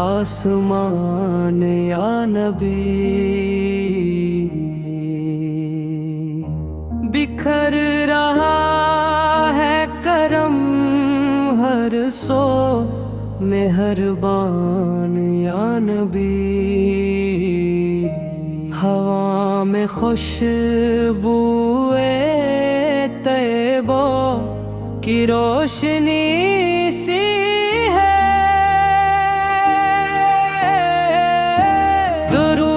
आसमान या नबी, बिखर रहा है करम हर सो मेहरबान या नबी। हवा में खुशबुए तैयबो की रोशनी सी है। दुरूद